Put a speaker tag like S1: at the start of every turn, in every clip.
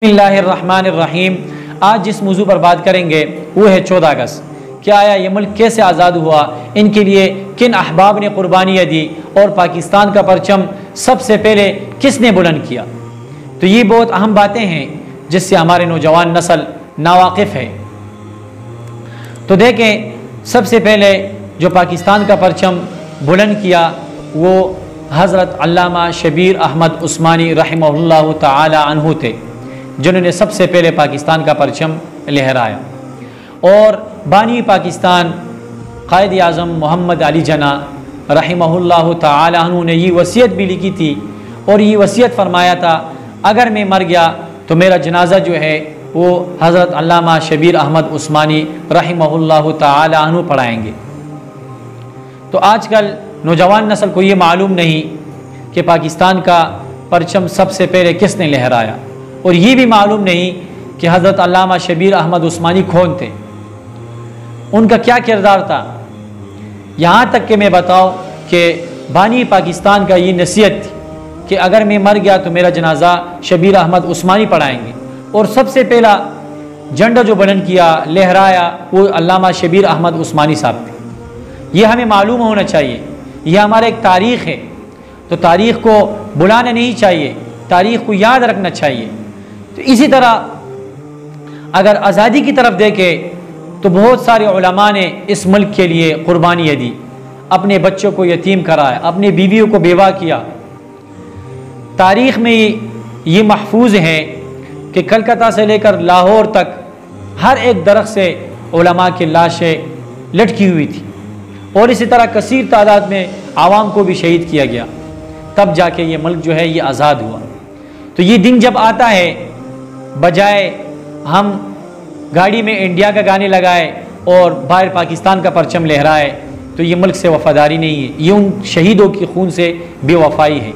S1: बिस्मिल्लाहिर्रहमानिर्रहीम। आज जिस मौजू पर बात करेंगे वो है 14 अगस्त। क्या आया ये मुल्क कैसे आज़ाद हुआ, इनके लिए किन अहबाब ने कुर्बानियाँ दी और पाकिस्तान का परचम सबसे पहले किसने बुलंद किया। तो ये बहुत अहम बातें हैं जिससे हमारे नौजवान नस्ल नावाकिफ़ है। तो देखें, सबसे पहले जो पाकिस्तान का परचम बुलंद किया वो हज़रत अल्लामा शबीर अहमद उस्मानी रहमहुल्लाह ताला अन्हु थे, जिन्होंने सबसे पहले पाकिस्तान का परचम लहराया। और बानी पाकिस्तान कायद आज़म मोहम्मद अली जना रहमहुल्लाह ताला अन्हु ने ये वसीयत भी लिखी थी और ये वसीयत फरमाया था, अगर मैं मर गया तो मेरा जनाजा जो है वो हज़रत अल्लामा शबीर अहमद उस्मानी रहमहुल्लाह ताला अन्हु पढ़ाएंगे। तो आजकल नौजवान नस्ल को ये मालूम नहीं कि पाकिस्तान का परचम सबसे पहले किसने लहराया, और ये भी मालूम नहीं कि हज़रत अल्लामा शबीर अहमद उस्मानी कौन थे, उनका क्या किरदार था। यहाँ तक कि मैं बताऊँ कि बानी पाकिस्तान का ये नसीहत थी कि अगर मैं मर गया तो मेरा जनाजा शबीर अहमद उस्मानी पढ़ाएंगे। और सबसे पहला झंडा जो बुलंद किया, लहराया, वो अल्लामा शबीर अहमद उस्मानी साहब थे। ये हमें मालूम होना चाहिए, यह हमारा एक तारीख़ है। तो तारीख़ को भुलाना नहीं चाहिए, तारीख़ को याद रखना चाहिए। तो इसी तरह अगर आज़ादी की तरफ देखें तो बहुत सारे उलमा ने इस मुल्क के लिए कुर्बानियाँ दी, अपने बच्चों को यतीम कराया, अपनी बीवियों को बेवा किया। तारीख़ में ये महफूज है कि कलकत्ता से लेकर लाहौर तक हर एक दरख्त से उलमा की लाशें लटकी हुई थी, और इसी तरह कसीर तादाद में आवाम को भी शहीद किया गया। तब जाके ये मुल्क जो है ये आज़ाद हुआ। तो ये दिन जब आता है, बजाय हम गाड़ी में इंडिया का गाने लगाए और बाहर पाकिस्तान का परचम लहराए, तो ये मुल्क से वफ़ादारी नहीं है, ये उन शहीदों की खून से बेवफाई है।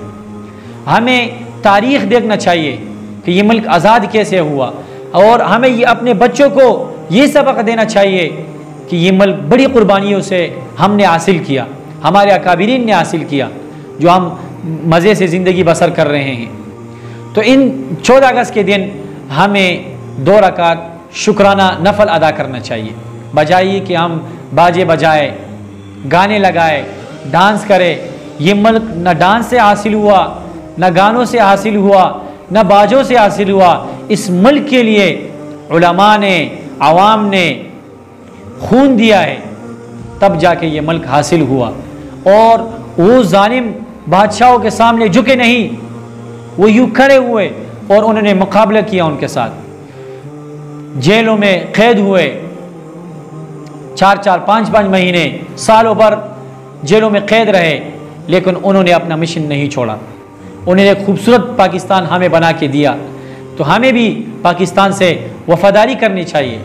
S1: हमें तारीख़ देखना चाहिए कि ये मुल्क आज़ाद कैसे हुआ, और हमें ये अपने बच्चों को ये सबक देना चाहिए कि ये मुल्क बड़ी कुर्बानियों से हमने हासिल किया, हमारे अकाबिरीन ने हासिल किया, जो हम मज़े से ज़िंदगी बसर कर रहे हैं। तो इन 14 अगस्त के दिन हमें 2 रकात शुक्राना नफल अदा करना चाहिए, बजाय कि हम बाजे बजाए, गाने लगाए, डांस करें। ये मुल्क न डांस से हासिल हुआ, न गानों से हासिल हुआ, न बाजों से हासिल हुआ। इस मुल्क के लिए उलमा ने, आवाम ने खून दिया है, तब जाके ये मुल्क हासिल हुआ। और वो जालिम बादशाहों के सामने झुके नहीं, वो यूँ खड़े हुए और उन्होंने मुकाबला किया उनके साथ। जेलों में कैद हुए, 4-4, 5-5 महीने, सालों भर जेलों में कैद रहे, लेकिन उन्होंने अपना मिशन नहीं छोड़ा। उन्होंने एक खूबसूरत पाकिस्तान हमें बना के दिया। तो हमें भी पाकिस्तान से वफादारी करनी चाहिए,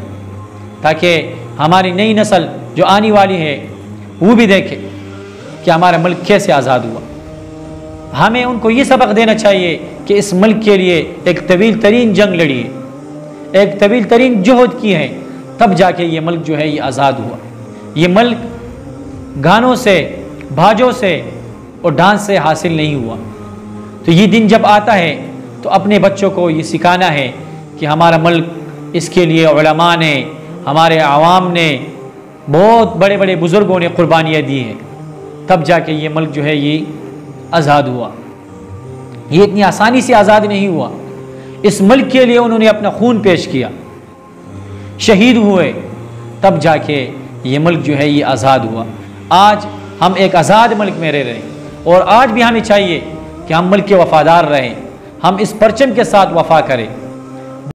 S1: ताकि हमारी नई नस्ल जो आने वाली है वो भी देखे कि हमारा मुल्क कैसे आज़ाद हुआ। हमें उनको ये सबक देना चाहिए कि इस मुल्क के लिए एक तवील तरीन जंग लड़ी है, एक तवील तरीन जहद की है, तब जाके ये मुल्क जो है ये आज़ाद हुआ। ये मुल्क गानों से, बाजों से और डांस से हासिल नहीं हुआ। तो ये दिन जब आता है तो अपने बच्चों को ये सिखाना है कि हमारा मुल्क, इसके लिए उलमा ने, हमारे आवाम ने, बहुत बड़े बड़े बुज़ुर्गों ने कुर्बानियाँ दी हैं, तब जाके ये मुल्क जो है ये आज़ाद हुआ। ये इतनी आसानी से आज़ाद नहीं हुआ। इस मुल्क के लिए उन्होंने अपना खून पेश किया, शहीद हुए, तब जाके ये मुल्क जो है ये आज़ाद हुआ। आज हम एक आज़ाद मुल्क में रह रहे हैं, और आज भी हमें चाहिए कि हम मुल्क के वफ़ादार रहें, हम इस परचम के साथ वफ़ा करें।